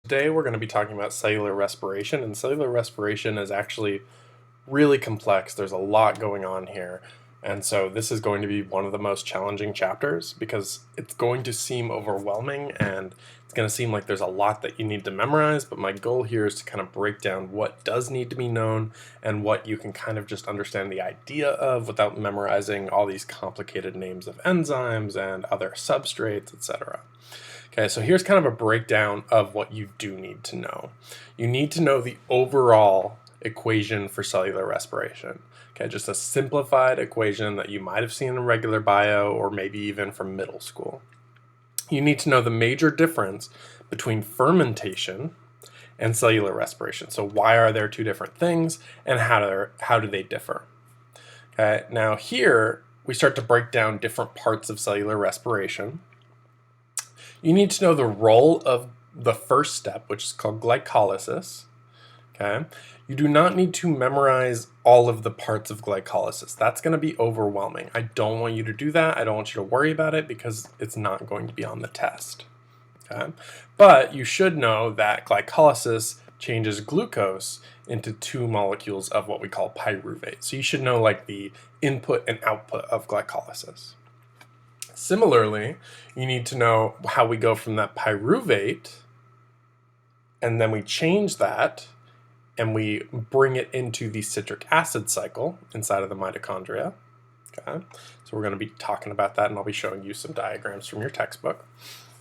Today we're going to be talking about cellular respiration, and cellular respiration is actually really complex. There's a lot going on here, and so this is going to be one of the most challenging chapters because it's going to seem overwhelming and it's going to seem like there's a lot that you need to memorize, but my goal here is to kind of break down what does need to be known and what you can kind of just understand the idea of without memorizing all these complicated names of enzymes and other substrates, etc. Okay, so here's kind of a breakdown of what you do need to know. You need to know the overall equation for cellular respiration. Okay, just a simplified equation that you might have seen in regular bio or maybe even from middle school. You need to know the major difference between fermentation and cellular respiration. So why are there two different things and how do they differ? Okay, now here we start to break down different parts of cellular respiration. You need to know the role of the first step, which is called glycolysis. Okay? You do not need to memorize all of the parts of glycolysis. That's going to be overwhelming. I don't want you to do that. I don't want you to worry about it because it's not going to be on the test. Okay? But you should know that glycolysis changes glucose into two molecules of what we call pyruvate. So you should know like the input and output of glycolysis. Similarly, you need to know how we go from that pyruvate and then we change that and we bring it into the citric acid cycle inside of the mitochondria. Okay, so we're going to be talking about that and I'll be showing you some diagrams from your textbook.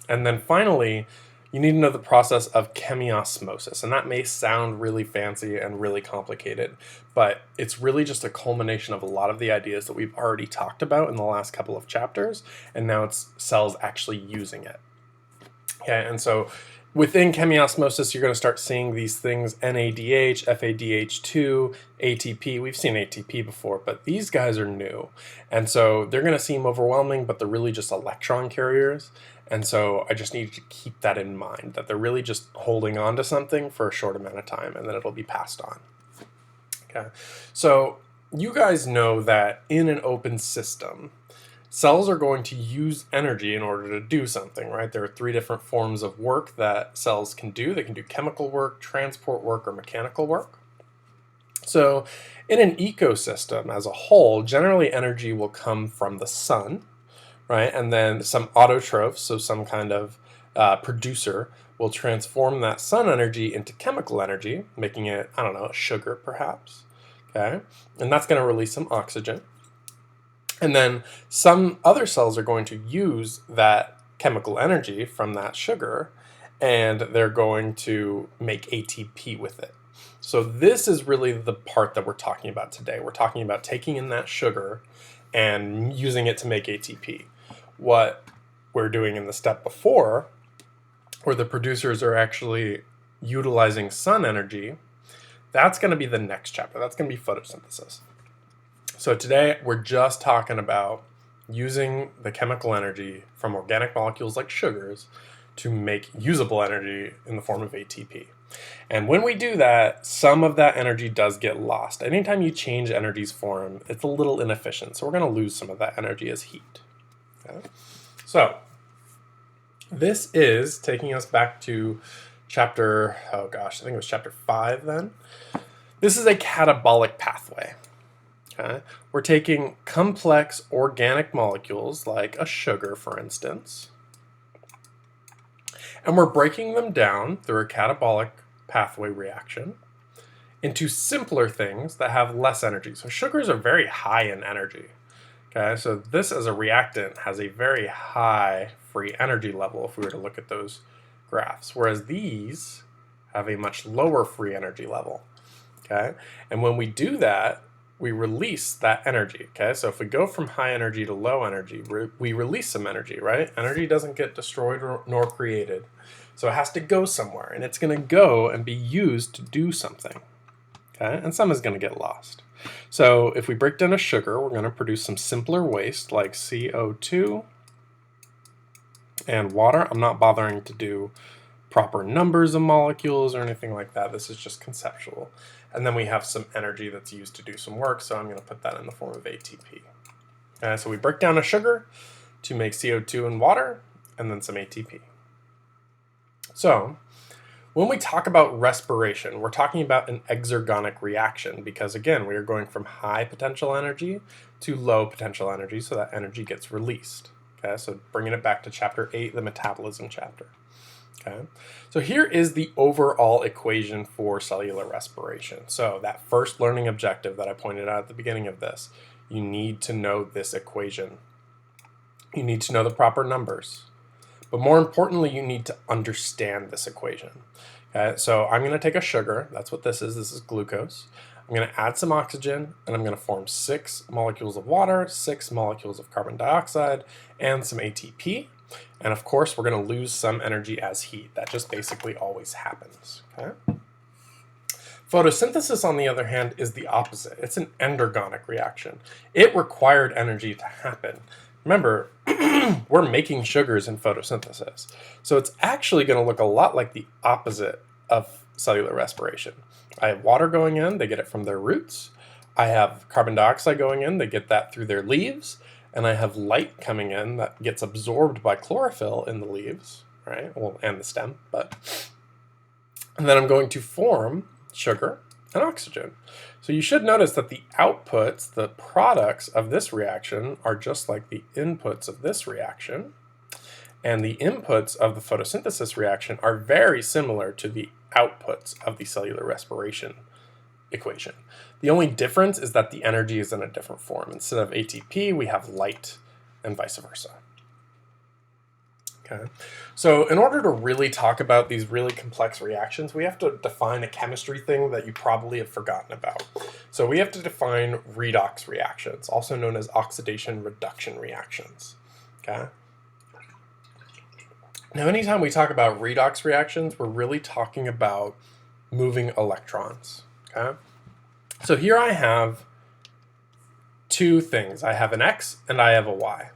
And then finally, you need to know the process of chemiosmosis, and that may sound really fancy and really complicated, but it's really just a culmination of a lot of the ideas that we've already talked about in the last couple of chapters, and now it's cells actually using it. Okay, and so within chemiosmosis, you're going to start seeing these things: NADH, FADH2, ATP. We've seen ATP before, but these guys are new. And so they're going to seem overwhelming, but they're really just electron carriers. And so I just need you to keep that in mind, that they're really just holding on to something for a short amount of time, and then it'll be passed on. Okay, so you guys know that in an open system, cells are going to use energy in order to do something, right? There are three different forms of work that cells can do. They can do chemical work, transport work, or mechanical work. So in an ecosystem as a whole, generally energy will come from the sun, right? And then some autotrophs, so some kind of producer, will transform that sun energy into chemical energy, making it, I don't know, a sugar perhaps, okay? And that's going to release some oxygen. And then some other cells are going to use that chemical energy from that sugar, and they're going to make ATP with it. So this is really the part that we're talking about today. We're talking about taking in that sugar and using it to make ATP. What we're doing in the step before, where the producers are actually utilizing sun energy, that's going to be the next chapter. That's going to be photosynthesis. So today we're just talking about using the chemical energy from organic molecules like sugars to make usable energy in the form of ATP. And when we do that, some of that energy does get lost. Anytime you change energy's form, it's a little inefficient. So we're going to lose some of that energy as heat. Okay. So this is taking us back to chapter, I think it was chapter 5 then. This is a catabolic pathway. Okay. We're taking complex organic molecules like a sugar, for instance, and we're breaking them down through a catabolic pathway reaction into simpler things that have less energy. So sugars are very high in energy. Okay, so this as a reactant has a very high free energy level if we were to look at those graphs, whereas these have a much lower free energy level. Okay, and when we do that, we release that energy. Okay, so if we go from high energy to low energy, we release some energy, right? Energy doesn't get destroyed nor created, so it has to go somewhere, and it's going to go and be used to do something. Okay, and some is going to get lost. So if we break down a sugar, we're going to produce some simpler waste like CO2 and water. I'm not bothering to do proper numbers of molecules or anything like that. This is just conceptual. And then we have some energy that's used to do some work, so I'm going to put that in the form of ATP. So we break down a sugar to make CO2 and water, and then some ATP. So When we talk about respiration, we're talking about an exergonic reaction because, again, we are going from high potential energy to low potential energy, so that energy gets released. Okay, so bringing it back to chapter 8, the metabolism chapter. Okay, so here is the overall equation for cellular respiration. So that first learning objective that I pointed out at the beginning of this, you need to know this equation. You need to know the proper numbers. But more importantly, you need to understand this equation. Okay, so I'm going to take a sugar. That's what this is. This is glucose. I'm going to add some oxygen, and I'm going to form 6 molecules of water, 6 molecules of carbon dioxide, and some ATP. And of course, we're going to lose some energy as heat. That just basically always happens. Okay? Photosynthesis, on the other hand, is the opposite. It's an endergonic reaction. It required energy to happen. Remember, we're making sugars in photosynthesis. So it's actually going to look a lot like the opposite of cellular respiration. I have water going in, they get it from their roots. I have carbon dioxide going in, they get that through their leaves. And I have light coming in that gets absorbed by chlorophyll in the leaves, right? Well, and the stem, and then I'm going to form sugar and oxygen. So you should notice that the outputs, the products of this reaction, are just like the inputs of this reaction. And the inputs of the photosynthesis reaction are very similar to the outputs of the cellular respiration equation. The only difference is that the energy is in a different form. Instead of ATP, we have light, and vice versa. Okay, so in order to really talk about these really complex reactions, we have to define a chemistry thing that you probably have forgotten about. So we have to define redox reactions, also known as oxidation-reduction reactions. Okay. Now, anytime we talk about redox reactions, we're really talking about moving electrons. Okay. So here I have 2 things. I have an X and I have a Y.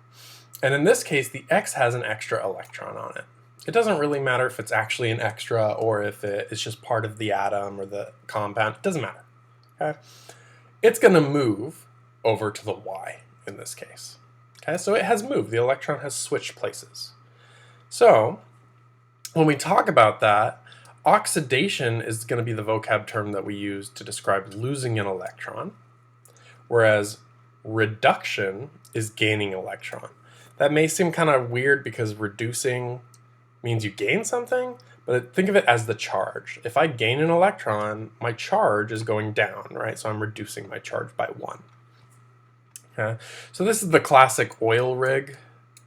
And in this case, the X has an extra electron on it. It doesn't really matter if it's actually an extra or if it's just part of the atom or the compound. It doesn't matter. Okay? It's going to move over to the Y in this case. Okay, so it has moved. The electron has switched places. So when we talk about that, oxidation is going to be the vocab term that we use to describe losing an electron, whereas reduction is gaining an electron. That may seem kind of weird because reducing means you gain something, but think of it as the charge. If I gain an electron, my charge is going down, right? So I'm reducing my charge by 1. Okay? So this is the classic oil rig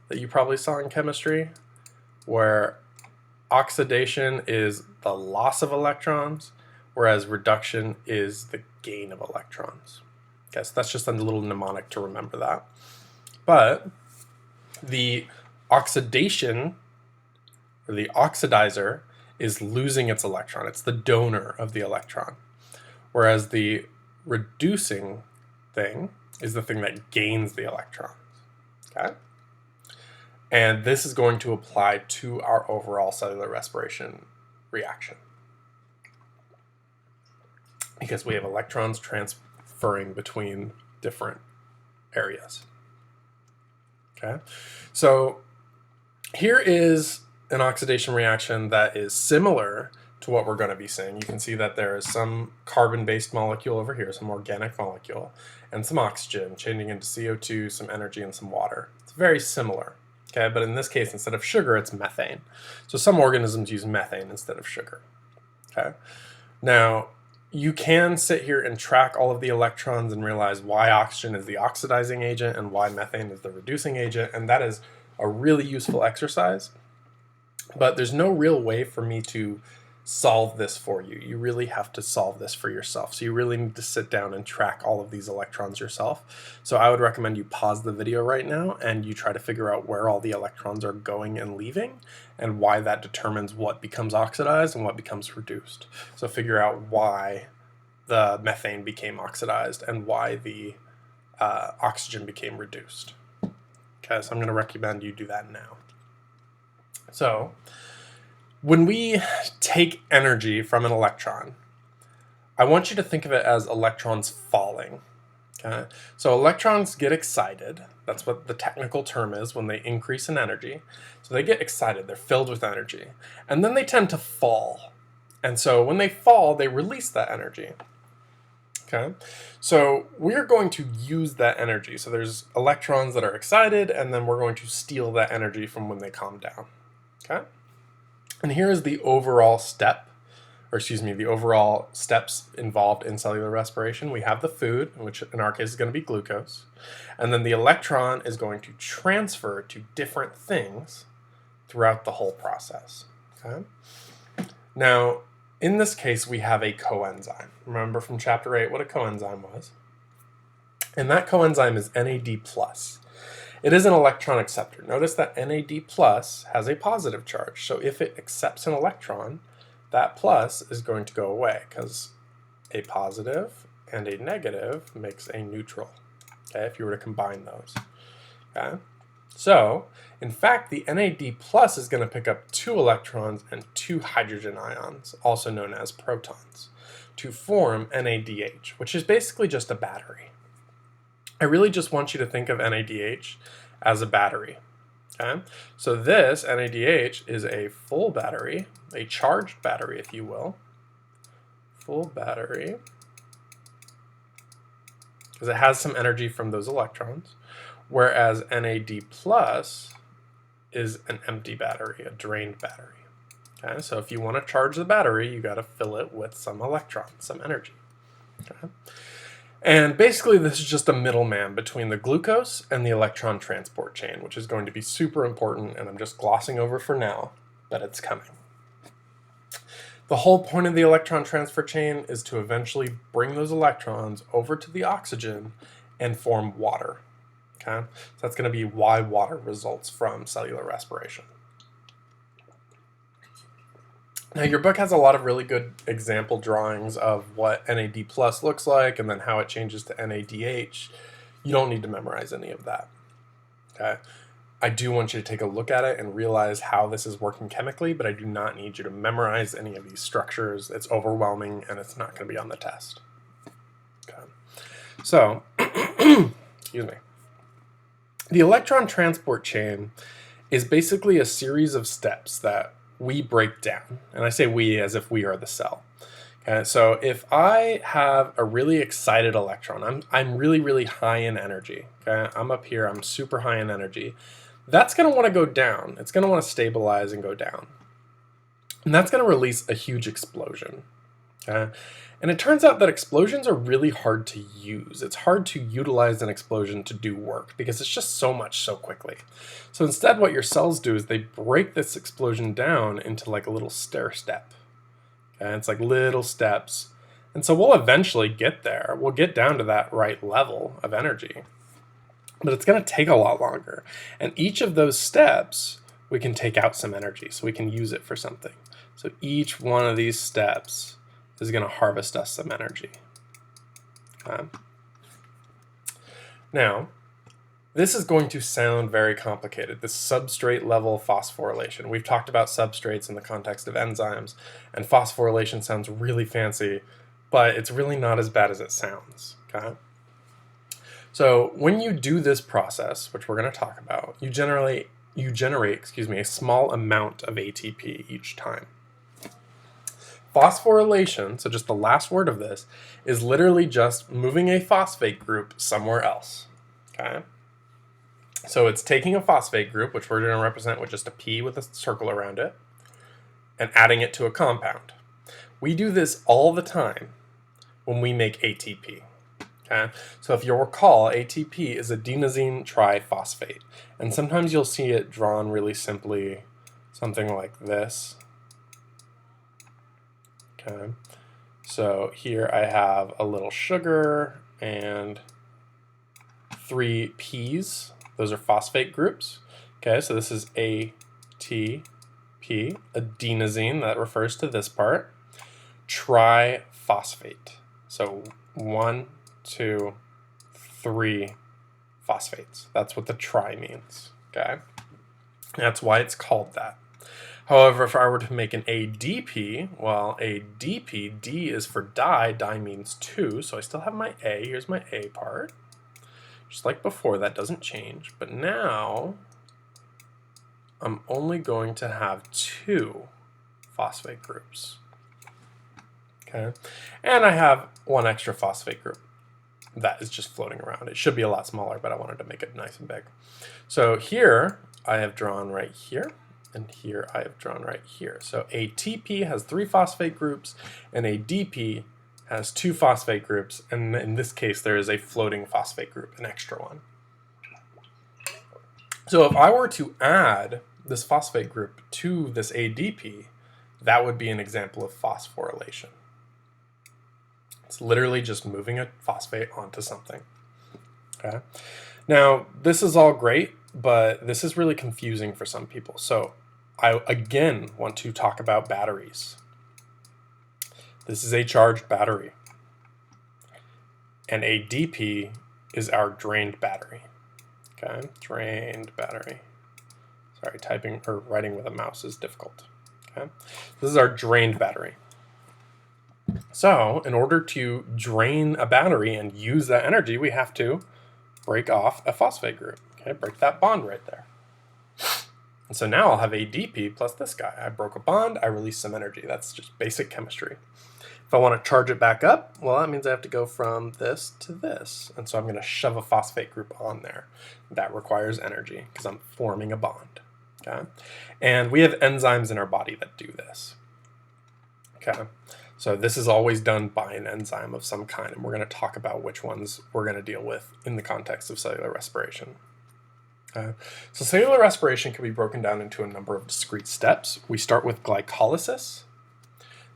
that you probably saw in chemistry, where oxidation is the loss of electrons, whereas reduction is the gain of electrons. Okay, so that's just a little mnemonic to remember that. But the oxidation, or the oxidizer, is losing its electron. It's the donor of the electron. Whereas the reducing thing is the thing that gains the electrons. Okay? And this is going to apply to our overall cellular respiration reaction, because we have electrons transferring between different areas. Okay, so here is an oxidation reaction that is similar to what we're going to be seeing. You can see that there is some carbon-based molecule over here, some organic molecule, and some oxygen changing into CO2, some energy, and some water. It's very similar. Okay, but in this case, instead of sugar, it's methane. So some organisms use methane instead of sugar. Okay, now you can sit here and track all of the electrons and realize why oxygen is the oxidizing agent and why methane is the reducing agent, and that is a really useful exercise. But there's no real way for me to solve this for you. You really have to solve this for yourself. So you really need to sit down and track all of these electrons yourself. So I would recommend you pause the video right now and you try to figure out where all the electrons are going and leaving and why that determines what becomes oxidized and what becomes reduced. So figure out why the methane became oxidized and why the oxygen became reduced. Okay, so I'm going to recommend you do that now. So when we take energy from an electron, I want you to think of it as electrons falling. Okay? So electrons get excited. That's what the technical term is when they increase in energy. So they get excited. They're filled with energy. And then they tend to fall. And so when they fall, they release that energy. Okay, so we're going to use that energy. So there's electrons that are excited, and then we're going to steal that energy from when they calm down. Okay, and here is the overall step, or excuse me, the overall steps involved in cellular respiration. We have the food, which in our case is going to be glucose, and then the electron is going to transfer to different things throughout the whole process. Okay, now in this case, we have a coenzyme. Remember from chapter 8 what a coenzyme was? And that coenzyme is NAD+. It is an electron acceptor. Notice that NAD+ has a positive charge. So if it accepts an electron, that plus is going to go away because a positive and a negative makes a neutral. Okay, if you were to combine those. Okay? So, in fact, the NAD plus is going to pick up 2 electrons and 2 hydrogen ions, also known as protons, to form NADH, which is basically just a battery. I really just want you to think of NADH as a battery. Okay? So this NADH is a full battery, a charged battery, if you will. Full battery, because it has some energy from those electrons. Whereas NAD plus is an empty battery, a drained battery. Okay, so if you want to charge the battery, you got to fill it with some electrons, some energy. Okay? And basically this is just a middleman between the glucose and the electron transport chain, which is going to be super important, and I'm just glossing over for now, but it's coming. The whole point of the electron transfer chain is to eventually bring those electrons over to the oxygen and form water. Okay? So that's going to be why water results from cellular respiration. Now your book has a lot of really good example drawings of what NAD plus looks like and then how it changes to NADH. You don't need to memorize any of that. Okay? I do want you to take a look at it and realize how this is working chemically, but I do not need you to memorize any of these structures. It's overwhelming and it's not going to be on the test. Okay? So, excuse me. The electron transport chain is basically a series of steps that we break down. And I say we as if we are the cell. Okay, so if I have a really excited electron, I'm really, really high in energy. Okay, I'm up here, I'm super high in energy. That's going to want to go down. It's going to want to stabilize and go down. And that's going to release a huge explosion. Okay? And it turns out that explosions are really hard to use. It's hard to utilize an explosion to do work because it's just so much so quickly. So instead what your cells do is they break this explosion down into like a little stair step. Okay? It's like little steps. And so we'll eventually get there. We'll get down to that right level of energy. But it's going to take a lot longer. And each of those steps, we can take out some energy so we can use it for something. So each one of these steps is going to harvest us some energy. Okay. Now, this is going to sound very complicated, this substrate-level phosphorylation. We've talked about substrates in the context of enzymes, and phosphorylation sounds really fancy, but it's really not as bad as it sounds. Okay? So when you do this process, which we're going to talk about, you generate a small amount of ATP each time. Phosphorylation, so just the last word of this, is literally just moving a phosphate group somewhere else. Okay? So it's taking a phosphate group, which we're going to represent with just a P with a circle around it, and adding it to a compound. We do this all the time when we make ATP. Okay? So if you'll recall, ATP is adenosine triphosphate. And sometimes you'll see it drawn really simply, something like this. Okay? So here I have a little sugar and 3 P's. Those are phosphate groups. Okay, so this is ATP, adenosine, that refers to this part. Triphosphate. So 1, 2, 3 phosphates. That's what the tri means. Okay? That's why it's called that. However, if I were to make an ADP, well, ADP, D is for di, di means 2, so I still have my A. Here's my A part. Just like before, that doesn't change. But now, I'm only going to have 2 phosphate groups. Okay, and I have one extra phosphate group that is just floating around. It should be a lot smaller, but I wanted to make it nice and big. So here I have drawn right here, and here I have drawn right here. So ATP has 3 phosphate groups, and ADP has 2 phosphate groups, and in this case there is a floating phosphate group, an extra one. So if I were to add this phosphate group to this ADP, that would be an example of phosphorylation. It's literally just moving a phosphate onto something. Okay. Now, this is all great, but this is really confusing for some people. So I again want to talk about batteries. This is a charged battery, and ADP is our drained battery. Okay, drained battery. Sorry, typing or writing with a mouse is difficult. Okay, this is our drained battery. So in order to drain a battery and use that energy, we have to break off a phosphate group. Okay, break that bond right there. And so now I'll have ADP plus this guy. I broke a bond, I release some energy. That's just basic chemistry. If I want to charge it back up, well, that means I have to go from this to this. And so I'm going to shove a phosphate group on there. That requires energy because I'm forming a bond. Okay? And we have enzymes in our body that do this. Okay? So this is always done by an enzyme of some kind, and we're going to talk about which ones we're going to deal with in the context of cellular respiration. So cellular respiration can be broken down into a number of discrete steps. We start with glycolysis.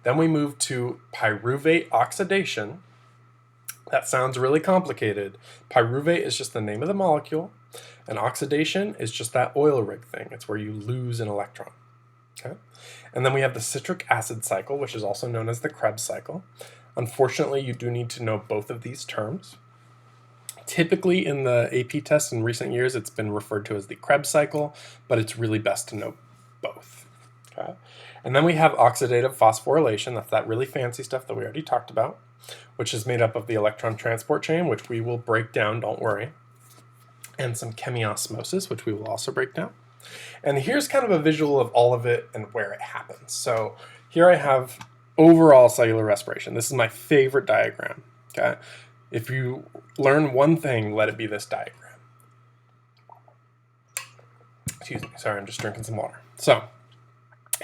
Then we move to pyruvate oxidation. That sounds really complicated. Pyruvate is just the name of the molecule, and oxidation is just that oil rig thing. It's where you lose an electron. Okay? And then we have the citric acid cycle, which is also known as the Krebs cycle. Unfortunately, you do need to know both of these terms. Typically in the AP test in recent years, it's been referred to as the Krebs cycle, but it's really best to know both. Okay? And then we have oxidative phosphorylation. That's that really fancy stuff that we already talked about, which is made up of the electron transport chain, which we will break down, don't worry, and some chemiosmosis, which we will also break down. And here's kind of a visual of all of it and where it happens. So here I have overall cellular respiration. This is my favorite diagram. Okay? If you learn one thing, let it be this diagram. Excuse me, sorry, I'm just drinking some water. So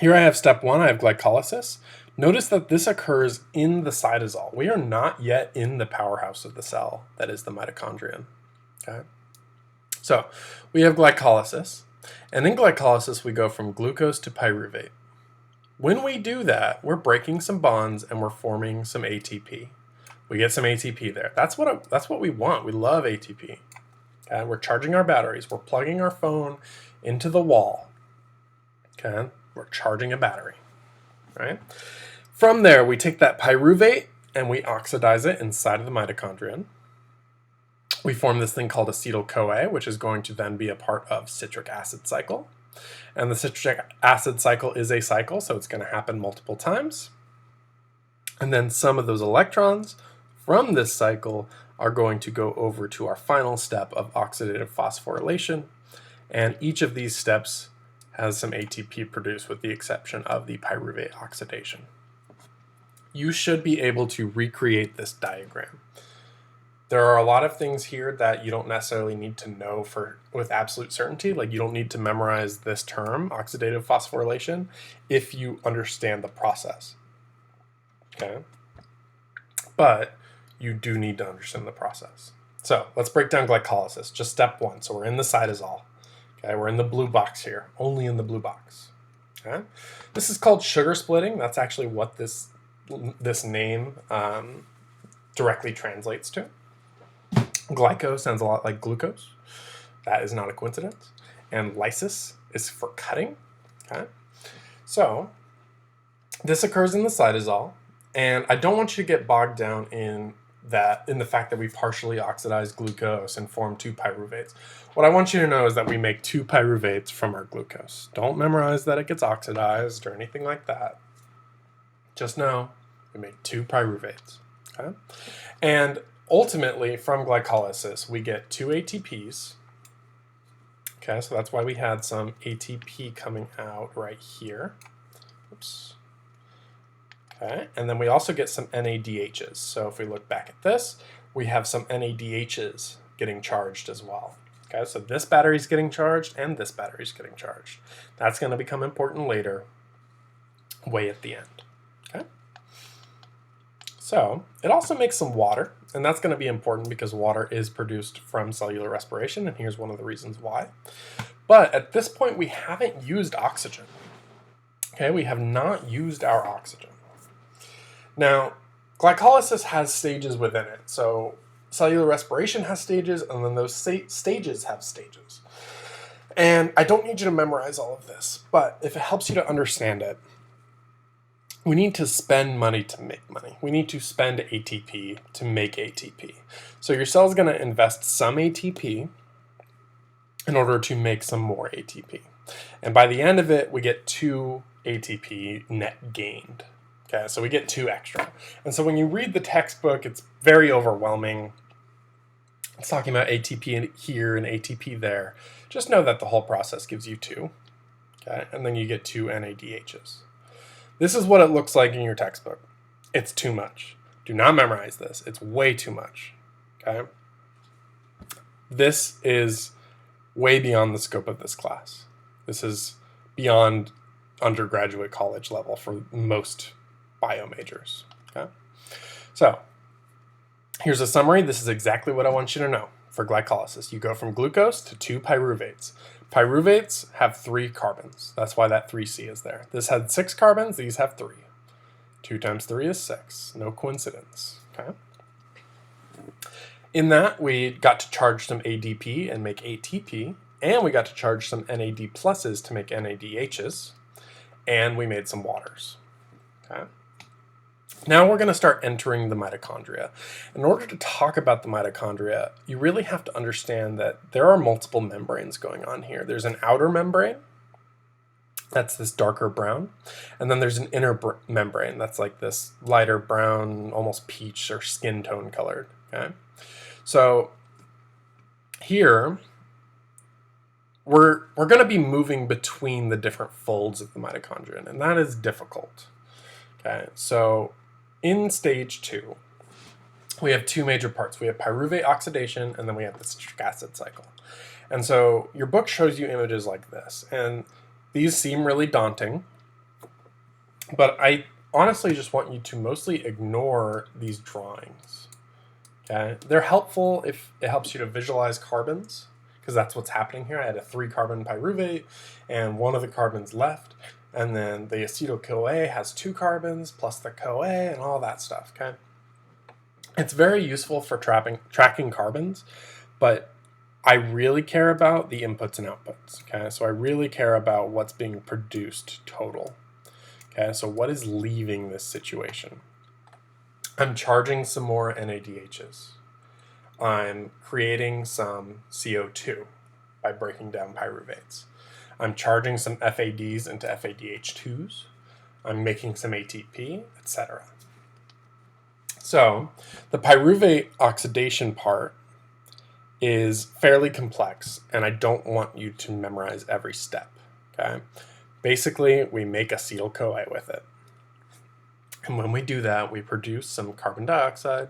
here I have step 1, I have glycolysis. Notice that this occurs in the cytosol. We are not yet in the powerhouse of the cell, that is the mitochondrion. Okay? So we have glycolysis, and in glycolysis we go from glucose to pyruvate. When we do that, we're breaking some bonds and we're forming some ATP. We get some ATP there. That's what we want. We love ATP. Okay? We're charging our batteries. We're plugging our phone into the wall. Okay? We're charging a battery. Right? From there, we take that pyruvate and we oxidize it inside of the mitochondrion. We form this thing called acetyl-CoA, which is going to then be a part of citric acid cycle. And the citric acid cycle is a cycle, so it's going to happen multiple times. And then some of those electrons from this cycle are going to go over to our final step of oxidative phosphorylation. And each of these steps has some ATP produced with the exception of the pyruvate oxidation. You should be able to recreate this diagram. There are a lot of things here that you don't necessarily need to know with absolute certainty. Like you don't need to memorize this term, oxidative phosphorylation, if you understand the process. Okay? But you do need to understand the process. So let's break down glycolysis, just step 1. So we're in the cytosol. Okay, we're in the blue box here, only in the blue box. Okay? This is called sugar splitting. That's actually what this name directly translates to. Glyco sounds a lot like glucose. That is not a coincidence. And lysis is for cutting. Okay? So this occurs in the cytosol, and I don't want you to get bogged down in the fact that we partially oxidize glucose and form 2 pyruvates. What I want you to know is that we make 2 pyruvates from our glucose. Don't memorize that it gets oxidized or anything like that. Just know we make 2 pyruvates. Okay? And ultimately, from glycolysis, we get 2 ATPs. Okay, so that's why we had some ATP coming out right here. Oops. Okay, and then we also get some NADHs. So if we look back at this, we have some NADHs getting charged as well. Okay, so this battery's getting charged and this battery's getting charged. That's going to become important later, way at the end. Okay, so it also makes some water, and that's going to be important because water is produced from cellular respiration, and here's one of the reasons why. But at this point, we haven't used oxygen. Okay, we have not used our oxygen. Now, glycolysis has stages within it. So cellular respiration has stages, and then those stages have stages. And I don't need you to memorize all of this, but if it helps you to understand it, we need to spend money to make money. We need to spend ATP to make ATP. So your cell is going to invest some ATP in order to make some more ATP. And by the end of it, we get 2 ATP net gained. Okay, so we get 2 extra. And so when you read the textbook, it's very overwhelming. It's talking about ATP here and ATP there. Just know that the whole process gives you 2. Okay, and then you get 2 NADHs. This is what it looks like in your textbook. It's too much. Do not memorize this. It's way too much. Okay? This is way beyond the scope of this class. This is beyond undergraduate college level for most bio majors. Okay? So, here's a summary. This is exactly what I want you to know for glycolysis. You go from glucose to 2 pyruvates. Pyruvates have 3 carbons. That's why that 3C is there. This had 6 carbons. These have 3. 2 times 3 is 6. No coincidence. Okay? In that, we got to charge some ADP and make ATP, and we got to charge some NAD pluses to make NADHs, and we made some waters. Okay? Now we're going to start entering the mitochondria. In order to talk about the mitochondria, you really have to understand that there are multiple membranes going on here. There's an outer membrane, that's this darker brown, and then there's an inner membrane that's like this lighter brown, almost peach or skin tone colored. Okay? So here, we're going to be moving between the different folds of the mitochondrion, and that is difficult. Okay, so in stage 2, we have 2 major parts. We have pyruvate oxidation, and then we have the citric acid cycle. And so your book shows you images like this, and these seem really daunting, but I honestly just want you to mostly ignore these drawings. Okay, they're helpful if it helps you to visualize carbons, because that's what's happening here. I had a 3-carbon pyruvate, and one of the carbons left, and then the acetyl-CoA has 2 carbons, plus the CoA, and all that stuff, okay? It's very useful for tracking carbons, but I really care about the inputs and outputs, okay? So I really care about what's being produced total, okay? So what is leaving this situation? I'm charging some more NADHs. I'm creating some CO2 by breaking down pyruvates. I'm charging some FADs into FADH2s. I'm making some ATP, etc. So the pyruvate oxidation part is fairly complex, and I don't want you to memorize every step. Okay? Basically, we make acetyl-CoA with it. And when we do that, we produce some carbon dioxide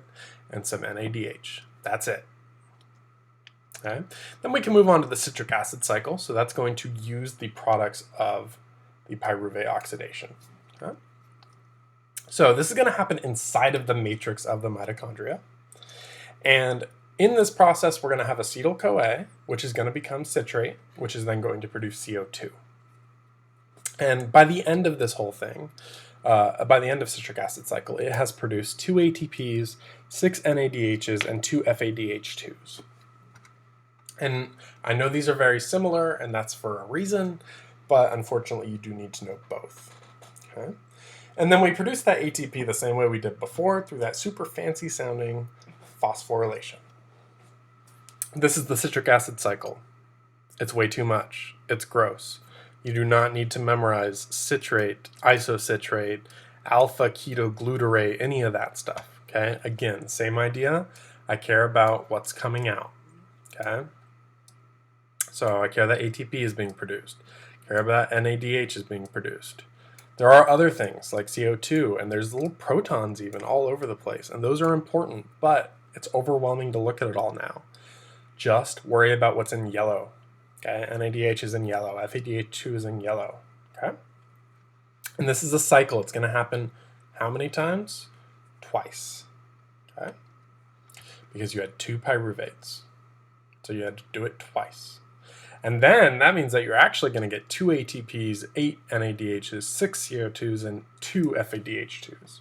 and some NADH. That's it. Okay? Then we can move on to the citric acid cycle. So that's going to use the products of the pyruvate oxidation. Okay? So this is going to happen inside of the matrix of the mitochondria. And in this process, we're going to have acetyl-CoA, which is going to become citrate, which is then going to produce CO2. And by the end of this whole thing, by the end of citric acid cycle, it has produced 2 ATPs, 6 NADHs, and 2 FADH2s. And I know these are very similar, and that's for a reason, but unfortunately you do need to know both. Okay? And then we produce that ATP the same way we did before through that super fancy sounding phosphorylation. This is the citric acid cycle. It's way too much. It's gross. You do not need to memorize citrate, isocitrate, alpha-ketoglutarate, any of that stuff, okay? Again, same idea. I care about what's coming out, okay? So I care that ATP is being produced. I care about NADH is being produced. There are other things like CO2, and there's little protons even all over the place, and those are important, but it's overwhelming to look at it all now. Just worry about what's in yellow. Okay, NADH is in yellow, FADH2 is in yellow. Okay, and this is a cycle. It's going to happen how many times? Twice. Okay, because you had 2 pyruvates, so you had to do it twice. And then that means that you're actually going to get 2 ATPs, 8 NADHs, 6 CO2s, and 2 FADH2s.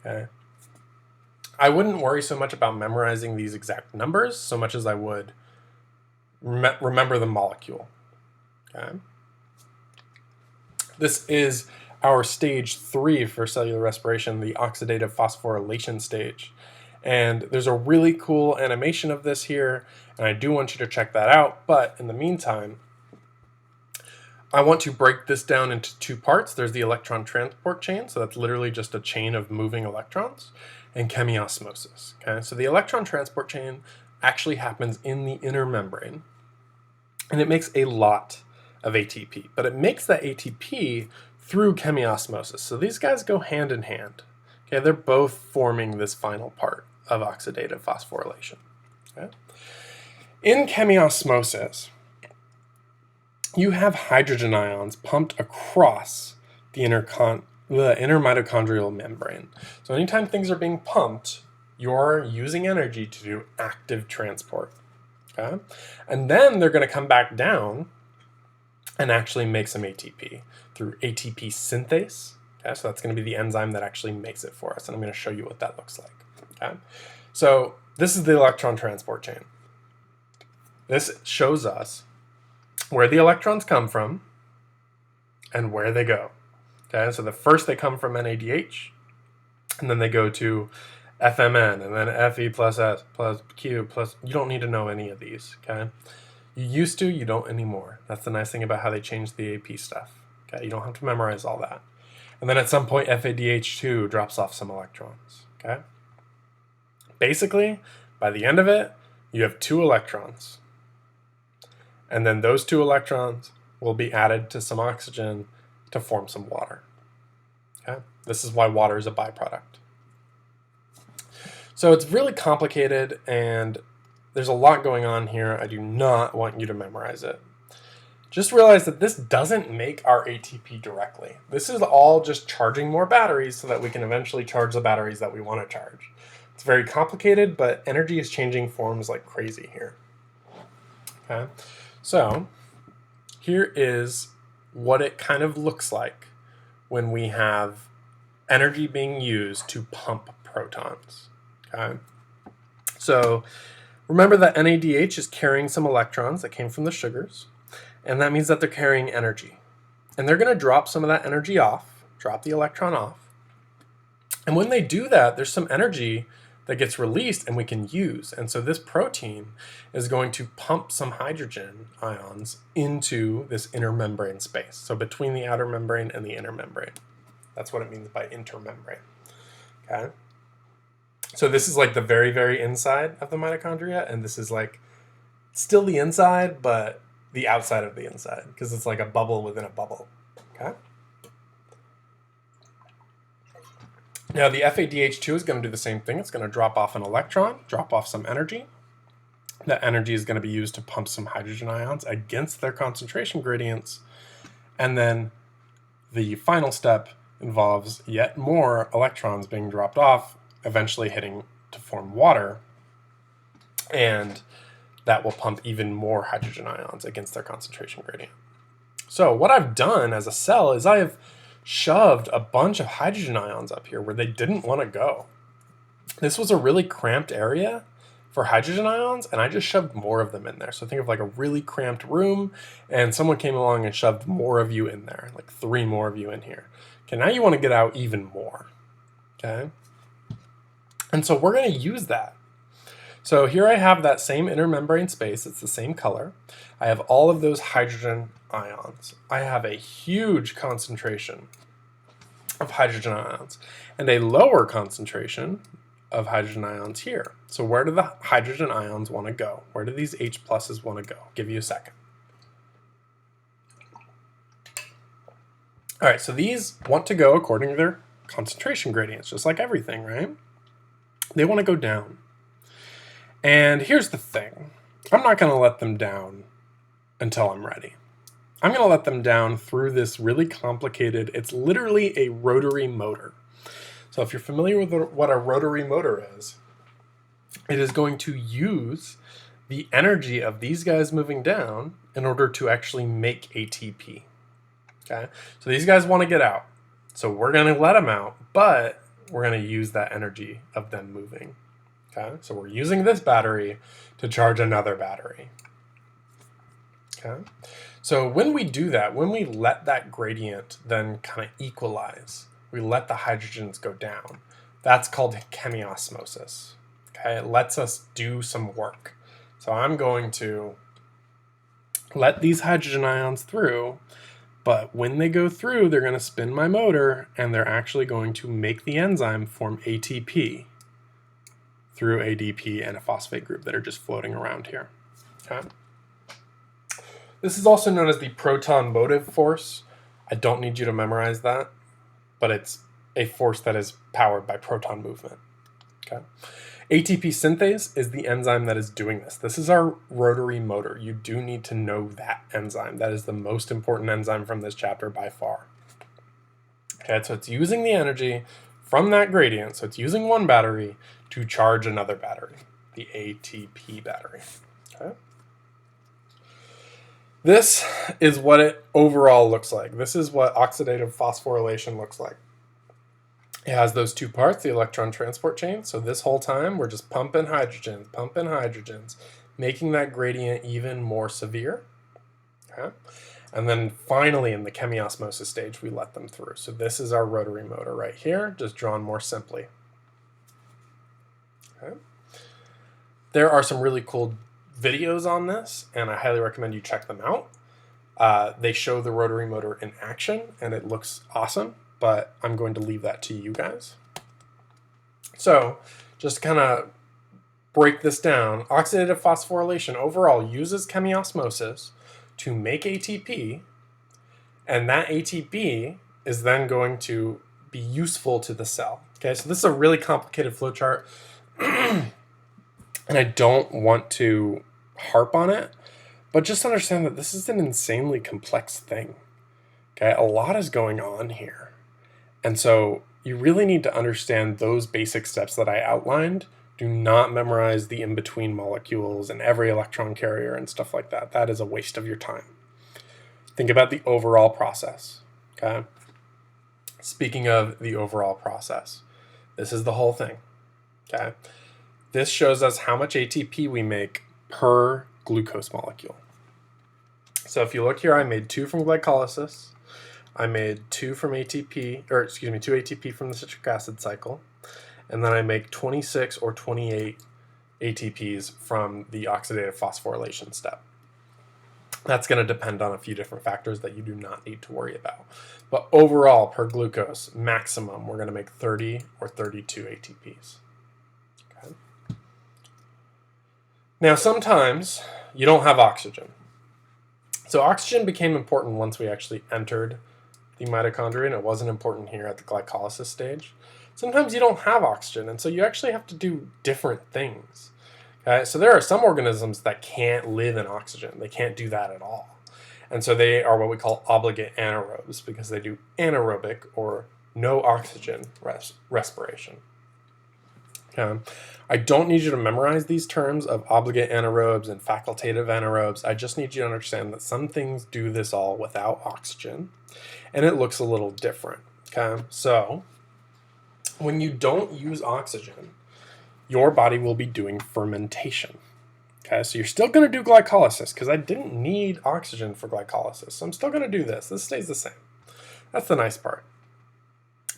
Okay. I wouldn't worry so much about memorizing these exact numbers so much as I would remember the molecule. Okay. This is our stage 3 for cellular respiration, the oxidative phosphorylation stage. And there's a really cool animation of this here, and I do want you to check that out. But in the meantime, I want to break this down into 2 parts. There's the electron transport chain, so that's literally just a chain of moving electrons, and chemiosmosis. Okay, so the electron transport chain actually happens in the inner membrane, and it makes a lot of ATP, but it makes that ATP through chemiosmosis. So these guys go hand in hand. Okay, they're both forming this final part of oxidative phosphorylation. Okay? In chemiosmosis, you have hydrogen ions pumped across the inner mitochondrial membrane. So anytime things are being pumped, you're using energy to do active transport. Okay? And then they're going to come back down and actually make some ATP through ATP synthase. Okay? So that's going to be the enzyme that actually makes it for us, and I'm going to show you what that looks like. Okay? So this is the electron transport chain. This shows us where the electrons come from and where they go. Okay, so the first they come from NADH, and then they go to FMN, and then Fe plus S plus Q plus, you don't need to know any of these, okay? You used to, you don't anymore. That's the nice thing about how they changed the AP stuff. Okay, you don't have to memorize all that. And then at some point, FADH2 drops off some electrons, okay? Basically, by the end of it, you have 2 electrons. And then those 2 electrons will be added to some oxygen to form some water. Okay? This is why water is a byproduct. So it's really complicated, and there's a lot going on here. I do not want you to memorize it. Just realize that this doesn't make our ATP directly. This is all just charging more batteries so that we can eventually charge the batteries that we want to charge. It's very complicated, but energy is changing forms like crazy here. Okay? So here is what it kind of looks like when we have energy being used to pump protons. Okay? So remember that NADH is carrying some electrons that came from the sugars, and that means that they're carrying energy. And they're going to drop some of that energy off, drop the electron off. And when they do that, there's some energy that gets released and we can use. And so this protein is going to pump some hydrogen ions into this inner membrane space. So between the outer membrane and the inner membrane. That's what it means by intermembrane. Okay? So this is like the very, very inside of the mitochondria, and this is like still the inside, but the outside of the inside, because it's like a bubble within a bubble. Okay? Now the FADH2 is going to do the same thing. It's going to drop off an electron, drop off some energy. That energy is going to be used to pump some hydrogen ions against their concentration gradients. And then the final step involves yet more electrons being dropped off, eventually hitting to form water. And that will pump even more hydrogen ions against their concentration gradient. So what I've done as a cell is I have shoved a bunch of hydrogen ions up here where they didn't want to go. This was a really cramped area for hydrogen ions, and I just shoved more of them in there. So think of like a really cramped room, and someone came along and shoved more of you in there, like 3 more of you in here. Okay, now you want to get out even more. Okay? And so we're going to use that. So here I have that same inner membrane space. It's the same color. I have all of those hydrogen ions. I have a huge concentration of hydrogen ions and a lower concentration of hydrogen ions here. So where do the hydrogen ions want to go? Where do these H pluses want to go? I'll give you a second. All right, so these want to go according to their concentration gradients, just like everything, right? They want to go down. And here's the thing. I'm not going to let them down until I'm ready. I'm going to let them down through this really complicated, it's literally a rotary motor. So if you're familiar with what a rotary motor is, it is going to use the energy of these guys moving down in order to actually make ATP. Okay, so these guys want to get out. So we're going to let them out, but we're going to use that energy of them moving. Okay, so we're using this battery to charge another battery. Okay, so when we do that, when we let that gradient then kind of equalize, we let the hydrogens go down. That's called chemiosmosis. Okay, it lets us do some work. So I'm going to let these hydrogen ions through, but when they go through, they're going to spin my motor, and they're actually going to make the enzyme form ATP through ADP and a phosphate group that are just floating around here. Okay. This is also known as the proton motive force. I don't need you to memorize that, but it's a force that is powered by proton movement. Okay. ATP synthase is the enzyme that is doing this. This is our rotary motor. You do need to know that enzyme. That is the most important enzyme from this chapter by far. Okay, so it's using the energy from that gradient, so it's using one battery to charge another battery, the ATP battery. Okay. This is what it overall looks like. This is what oxidative phosphorylation looks like. It has those two parts, the electron transport chain. So this whole time, we're just pumping hydrogens, making that gradient even more severe. Okay? And then finally, in the chemiosmosis stage, we let them through. So this is our rotary motor right here, just drawn more simply. Okay? There are some really cool videos on this, and I highly recommend you check them out. They show the rotary motor in action, and it looks awesome. But I'm going to leave that to you guys. So just to kind of break this down, oxidative phosphorylation overall uses chemiosmosis to make ATP, and that ATP is then going to be useful to the cell. Okay, so this is a really complicated flowchart, and I don't want to harp on it, but just understand that this is an insanely complex thing. Okay, a lot is going on here. And so you really need to understand those basic steps that I outlined. Do not memorize the in-between molecules and every electron carrier and stuff like that. That is a waste of your time. Think about the overall process, okay? Speaking of the overall process, this is the whole thing, okay? This shows us how much ATP we make per glucose molecule. So if you look here, I made 2 from glycolysis. I made 2 from ATP, or excuse me, 2 ATP from the citric acid cycle, and then I make 26 or 28 ATPs from the oxidative phosphorylation step. That's going to depend on a few different factors that you do not need to worry about. But overall, per glucose, maximum, we're going to make 30 or 32 ATPs. Okay. Now, sometimes you don't have oxygen. So oxygen became important once we actually entered the mitochondria, and it wasn't important here at the glycolysis stage. Sometimes you don't have oxygen, and so you actually have to do different things. Okay? So there are some organisms that can't live in oxygen. They can't do that at all. And so they are what we call obligate anaerobes, because they do anaerobic or no oxygen respiration. Okay? I don't need you to memorize these terms of obligate anaerobes and facultative anaerobes. I just need you to understand that some things do this all without oxygen, and it looks a little different. Okay, so when you don't use oxygen, your body will be doing fermentation. Okay, so you're still going to do glycolysis, because I didn't need oxygen for glycolysis, so I'm still going to do this. This stays the same. That's the nice part.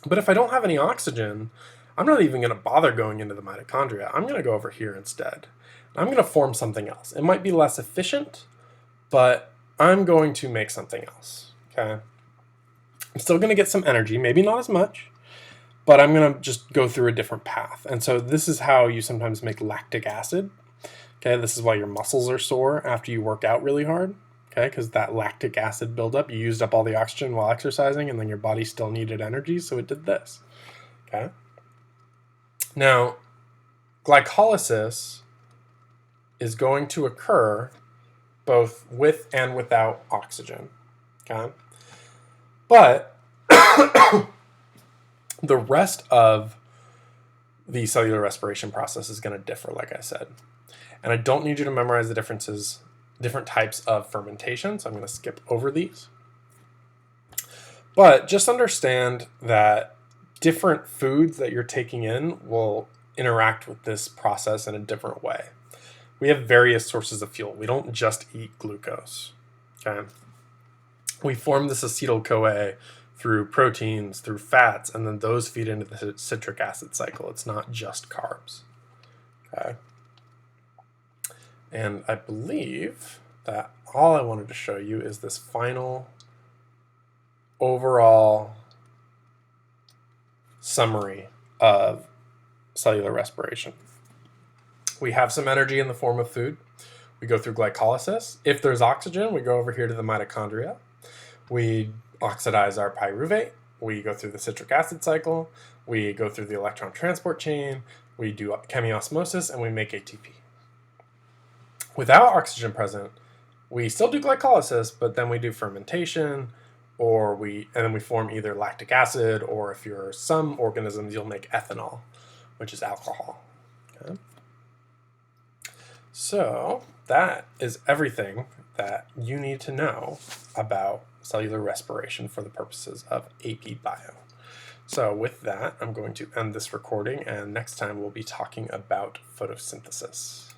But if I don't have any oxygen, I'm not even going to bother going into the mitochondria. I'm going to go over here instead. I'm going to form something else. It might be less efficient, but I'm going to make something else. Okay, I'm still going to get some energy, maybe not as much, but I'm going to just go through a different path. And so this is how you sometimes make lactic acid. Okay, this is why your muscles are sore after you work out really hard. okay, because that lactic acid buildup, you used up all the oxygen while exercising, and then your body still needed energy, so it did this, okay? Now, glycolysis is going to occur both with and without oxygen, okay? But the rest of the cellular respiration process is going to differ, like I said. And I don't need you to memorize the different types of fermentation, so I'm going to skip over these. But just understand that different foods that you're taking in will interact with this process in a different way. We have various sources of fuel. We don't just eat glucose, okay? We form this acetyl-CoA through proteins, through fats, and then those feed into the citric acid cycle. It's not just carbs, okay? And I believe that all I wanted to show you is this final overall summary of cellular respiration. We have some energy in the form of food. We go through glycolysis. If there's oxygen, we go over here to the mitochondria. We oxidize our pyruvate. We go through the citric acid cycle. We go through the electron transport chain. We do chemiosmosis, and we make ATP. Without oxygen present, we still do glycolysis, but then we do fermentation, and then we form either lactic acid, or if you're some organisms, you'll make ethanol, which is alcohol. Okay? So that is everything that you need to know about cellular respiration for the purposes of AP Bio. So with that, I'm going to end this recording, and next time we'll be talking about photosynthesis.